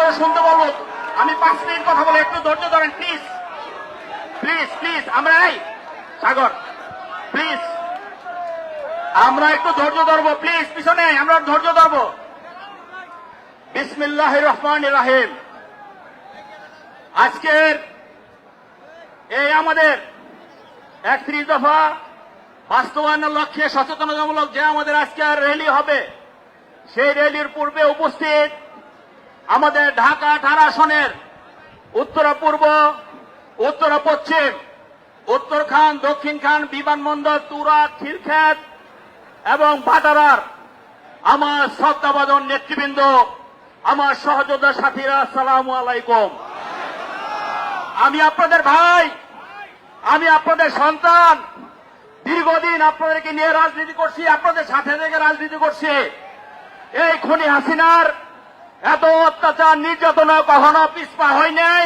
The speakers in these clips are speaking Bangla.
করে শুনতে বলবো। আমি 5 মিনিট কথা বলে, একটু ধৈর্য ধরেন প্লিজ প্লিজ প্লিজ। আমরা এই সাগর প্লিজ, আমরা একটু ধৈর্য ধরবো প্লিজ, পিছনে আমরা ধৈর্য ধরবো। বিসমিল্লাহির রহমানির রহিম। আজকের এই আমাদের 31 দফা বাস্তবায়নের লক্ষ্যে সচেতনতামূলক যে আমাদের আজকের র্যালি হবে, সেই র্যালির পূর্বে উপস্থিত আমাদের ঢাকা 18 আসনের উত্তরা পূর্ব, উত্তরা পশ্চিম, উত্তর খান, দক্ষিণ খান, বিমানবন্দর, তুরা, খিলক্ষেত এবং ভাটারার আমার শ্রদ্ধাভাজন নেতৃবৃন্দ, আমার সহযোদ্ধা সাথীরা, আসসালামু আলাইকুম। আমি আপনাদের ভাই, আমি আপনাদের সন্তান। দীর্ঘদিন আপনাদেরকে নিয়ে রাজনীতি করছি, আপনাদের সাথে থেকে রাজনীতি করছি। এই খুনি হাসিনার এত অত্যাচার নির্যাতনা কখনো পিছপা হয় নাই,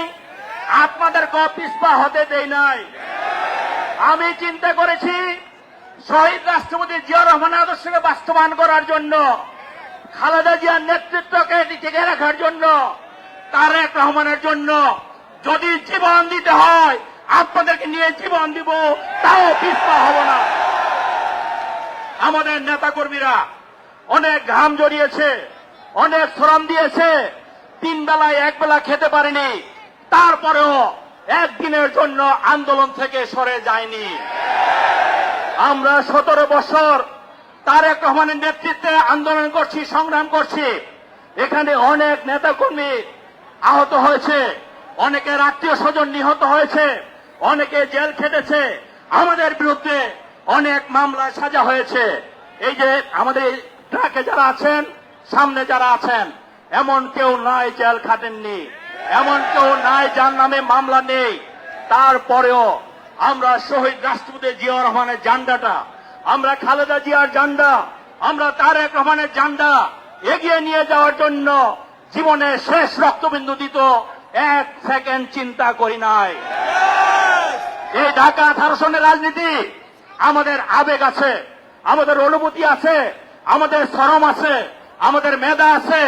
আপনাদেরকে পিছপা হতে দেই নাই। আমি চিন্তা করেছি শহীদ রাষ্ট্রপতি জিয়া রহমানের আদর্শকে বাস্তবায়ন করার জন্য, খালেদা জিয়ার নেতৃত্বকে টিকে রাখার জন্য, তারেক রহমানের জন্য যদি জীবন দিতে হয় আপনাদেরকে নিয়ে জীবন দিব, তাও পিছপা হব না। আমাদের নেতা কর্মীরা অনেক ঘাম জড়িয়েছে, অনেক শ্রম দিয়েছে, 3 বেলায় 1 বেলা খেতে পারেনি, তারপরেও একদিনের জন্য আন্দোলন থেকে সরে যায়নি। আমরা 17 বছর তারেক রহমানের নেতৃত্বে আন্দোলন করছি, সংগ্রাম করছি। এখানে অনেক নেতাকর্মী আহত হয়েছে, অনেকের আত্মীয় স্বজন নিহত হয়েছে, অনেকে জেল খেটেছে, আমাদের বিরুদ্ধে অনেক মামলা সাজা হয়েছে। এই যে আমাদের ট্রাকে যারা আছেন, সামনে যারা আছেন, এমন কেউ নাই জেল খাটেননি, এমন কেউ নাই যার নামে মামলা নেই। তারপরেও আমরা শহীদ রাষ্ট্রপতি জিয়া রহমানের ঝান্ডাটা, আমরা খালেদা জিয়ার ঝান্ডা, আমরা তারেক রহমানের ঝান্ডা এগিয়ে নিয়ে যাওয়ার জন্য জীবনের শেষ রক্তবিন্দু দিত 1 সেকেন্ড চিন্তা করি নাই। এই ঢাকা 18 সনের রাজনীতি, আমাদের আবেগ আছে, আমাদের অনুভূতি আছে, আমাদের শ্রম আছে, আমাদের মেধা আছে,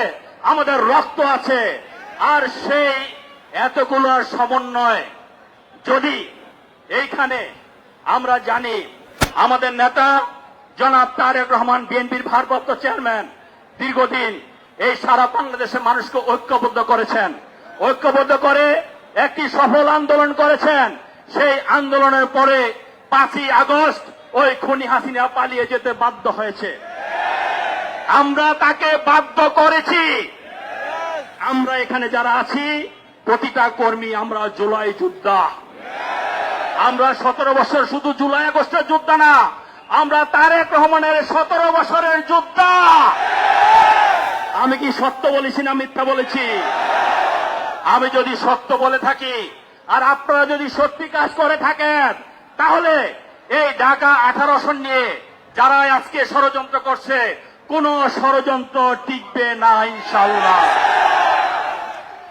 আমাদের রক্ত আছে। আর সেই এতগুলোর সমন্বয় যদি এইখানে আমরা জানি, আমাদের নেতা জনাব তারেক রহমান বিএনপির ভারপ্রাপ্ত চেয়ারম্যান দীর্ঘদিন এই সারা বাংলাদেশের মানুষকে ঐক্যবদ্ধ করেছেন, ঐক্যবদ্ধ করে একটি সফল আন্দোলন করেছেন। সেই আন্দোলনের পরে 5ই আগস্ট ওই খুনি হাসিনা পালিয়ে যেতে বাধ্য হয়েছে। আমরা তাকে বাধ্য করেছি। আমরা এখানে যারা আছি প্রতিটা কর্মী আমরা জুলাই যোদ্ধা। আমরা 17 বছর শুধু জুলাই আগস্টের যোদ্ধা না, আমরা তারেক রহমানের 17 বছরের যোদ্ধা। আমি কি সত্য বলেছি না মিথ্যা বলেছি? আমি যদি সত্য বলে থাকি আর আপনারা যদি সত্যি কাজ করে থাকেন, তাহলে এই ঢাকা 18 আসন নিয়ে যারা আজকে ষড়যন্ত্র করছে, কোন ষড়যন্ত্র টিকবে না ইনশাআল্লাহ।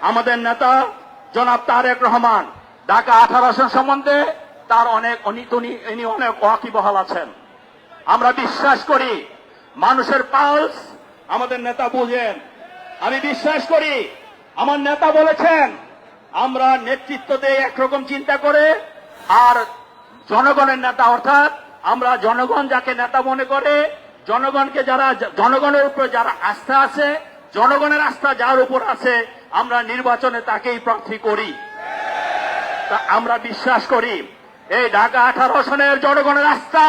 আমাদের নেতা জনাব তারেক রহমান ঢাকা 18 আসন সম্বন্ধে তার অনেক ইনি অনেক ওয়াকিবহাল আছেন। আমরা বিশ্বাস করি মানুষের পালস আমাদের নেতা বুঝেন। আমি বিশ্বাস করি আমার নেতা বলেছেন আমরা নেতৃত্ব দিয়ে একরকম চিন্তা করে, আর জনগণের নেতা অর্থাৎ আমরা জনগণ যাকে নেতা মনে করে, জনগণকে যারা, জনগণের উপর যারা আস্থা আছে, জনগণের আস্থা যার উপর আছে, আমরা নির্বাচনে তাকেই প্রার্থী করি। তা আমরা বিশ্বাস করি এই ঢাকা 18 আসনের জনগণের আস্থা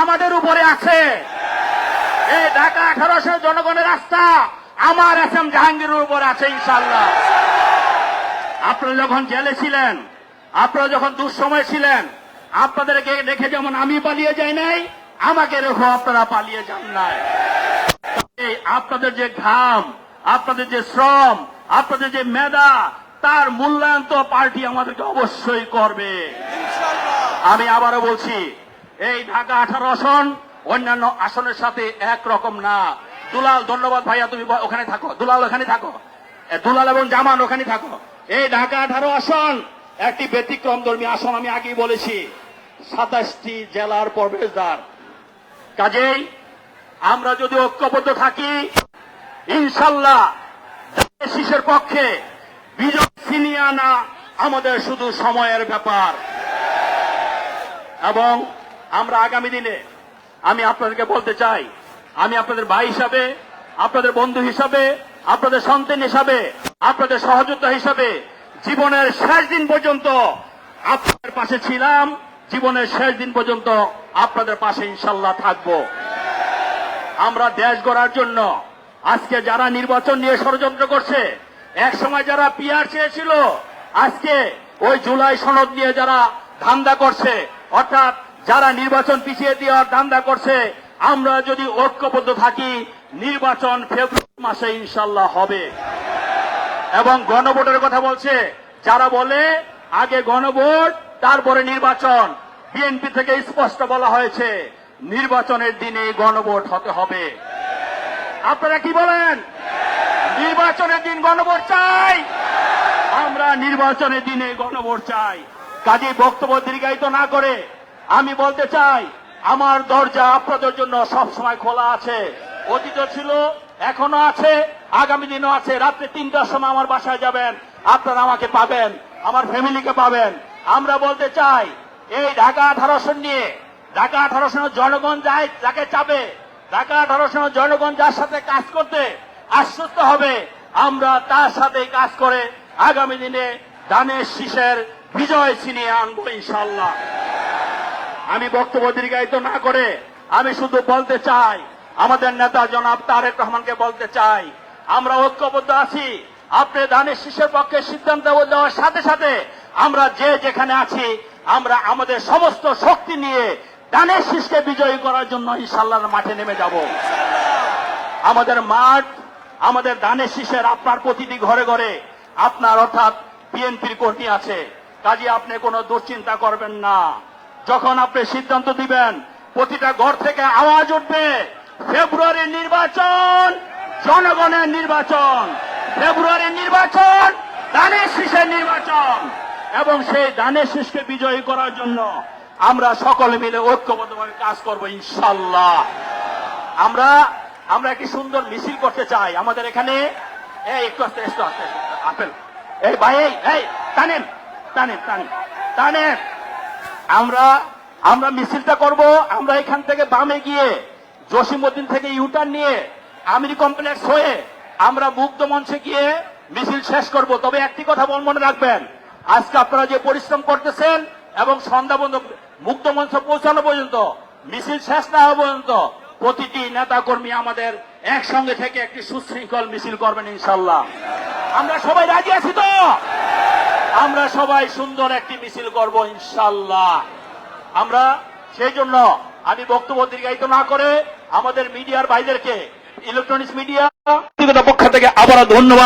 আমাদের উপরে আছে। এই ঢাকা 18 আসনের জনগণের আস্থা আমার এসএম জাহাঙ্গীরের উপর আছে ইনশাআল্লাহ। আপনারা যখন জেলে ছিলেন, আপনারা যখন দুঃসময় ছিলেন, আপনাদেরকে দেখে যেমন আমি পালিয়ে যাই নাই, আমাকে রেখো আপনারা পালিয়ে যান নাই। আপনাদের যে ঘাম, আপনাদের যে শ্রম, আপনাদের যে মেধা, তার মূল্যায়ন তো পার্টি আমাদেরকে অবশ্যই করবে। আমি আবারও বলছি এই ঢাকা 18 আসন অন্যান্য আসনের সাথে একরকম না। দুলাল, ধন্যবাদ ভাইয়া, তুমি ওখানে থাকো। দুলাল ওখানে থাকো, দুলাল এবং জামান ওখানে থাকো। এই ঢাকা 18 আসন একটি ব্যতিক্রম ধর্মী আসন। আমি আগেই বলেছি 27টি জেলার প্রবেশদ্বার। কাজেই আমরা যদি ঐক্যবদ্ধ থাকি ইনশাল্লাহ শীষের পক্ষে বিজয় ছিনিয়ে আনা আমাদের শুধু সময়ের ব্যাপার। এবং আমরা আগামী দিনে আমি আপনাদেরকে বলতে চাই, আমি আপনাদের ভাই হিসাবে, আপনাদের বন্ধু হিসাবে, আপনাদের সন্তান হিসাবে, আপনাদের সহযোদ্ধা হিসাবে জীবনের শেষ দিন পর্যন্ত আপনাদের পাশে ছিলাম, জীবনের শেষ দিন পর্যন্ত আপনাদের পাশে ইনশাল্লাহ থাকব। আমরা দেশ গড়ার জন্য আজকে যারা নির্বাচন নিয়ে ষড়যন্ত্র করছে, এক সময় যারা পিআর চেয়েছিল, আজকে ওই জুলাই সনদ নিয়ে যারা ধান্দা করছে, অর্থাৎ যারা নির্বাচন পিছিয়ে দেওয়ার ধান্দা করছে, আমরা যদি ঐক্যবদ্ধ থাকি নির্বাচন ফেব্রুয়ারি মাসে ইনশাল্লাহ হবে। এবং গণভোটের কথা বলছে, যারা বলে আগে গণভোট তারপরে নির্বাচন, বিএনপি থেকে স্পষ্ট বলা হয়েছে নির্বাচনের দিনে গণভোট হতে হবে। আপনারা কি বলেন? নির্বাচনের দিন গণভোট চাই, আমরা নির্বাচনের দিনে গণভোট চাই। কাজে বক্তব্য দীর্ঘায়িত না করে আমি বলতে চাই, আমার দরজা আপনাদের জন্য সব সময় খোলা আছে। অতীত ছিল, এখনো আছে, আগামী দিনও আছে। রাত্রে 3টার সময় আমার বাসায় যাবেন, আপনারা আমাকে পাবেন, আমার ফ্যামিলিকে পাবেন। আমরা বলতে চাই, এই ঢাকা 18 নিয়ে, ঢাকা 18 জনগণ যায় যাকে চাবে, ঢাকা 18 জনগণ যার সাথে কাজ করতে আশ্বস্ত হবে, আমরা তার সাথে কাজ করে আগামী দিনে ধানের শীষের বিজয় ছিনিয়ে আনবো ইনশাল্লাহ। আমি বক্তব্য দীর্ঘায়িত না করে আমি শুধু বলতে চাই, আমাদের নেতা জনাব তারেক রহমানকে বলতে চাই, আমরা ঐক্যবদ্ধ আছি। আপনি ধানের শীষের পক্ষে সিদ্ধান্ত দেওয়ার সাথে সাথে আমরা যে যেখানে আছি, আমরা আমাদের সমস্ত শক্তি নিয়ে ধানের শীষকে বিজয়ী করার জন্য ইনশাল্লাহর মাঠে নেমে যাব। আমাদের মাঠ, আমাদের ধানের শীষের আপনার প্রতিটি ঘরে ঘরে আপনার অর্থাৎ বিএনপির কর্মী আছে। কাজে আপনি কোনো দুশ্চিন্তা করবেন না। যখন আপনি সিদ্ধান্ত দিবেন, প্রতিটা ঘর থেকে আওয়াজ উঠবে, ফেব্রুয়ারির নির্বাচন জনগণের নির্বাচন, ফেব্রুয়ারির নির্বাচন ধানের শীষের নির্বাচন। এবং সেই ধানের শীষকে বিজয়ী করার জন্য আমরা সকলে মিলে ঐক্যবদ্ধভাবে কাজ করব ইনশাল্লাহ। আমরা কি সুন্দর মিছিল করতে চাই আমাদের এখানে। একটু আস্তে আপেল, এই ভাই, এই টানেন টানেন টানেন টানেন। আমরা মিছিলটা করব। আমরা এখান থেকে বামে গিয়ে জসিমউদ্দিন থেকে ইউটার্ন নিয়ে আমিরি কমপ্লেক্স হয়ে আমরা মুক্ত মঞ্চে গিয়ে মিছিল শেষ করব। তবে একটি কথা মনে রাখবেন, আজকে আপনারা যে পরিশ্রম করতেছেন এবং সন্ধ্যা পর্যন্ত মুক্ত মঞ্চ পৌঁছানো পর্যন্ত, মিছিল শেষ না হওয়া পর্যন্ত প্রতিটি নেতা কর্মী আমাদের একসঙ্গে থেকে একটি সুশৃঙ্খল মিছিল করবেন ইনশাল্লাহ। আমরা সবাই রাজি আছি তো? আমরা সবাই সুন্দর একটি মিছিল করব ইনশাল্লাহ। আমরা সেই জন্য আমি বক্তব্য দীর্ঘায়িত না করে আমাদের মিডিয়ার ভাইদেরকে, ইলেকট্রনিক্স মিডিয়া পক্ষ থেকে আবারও ধন্যবাদ।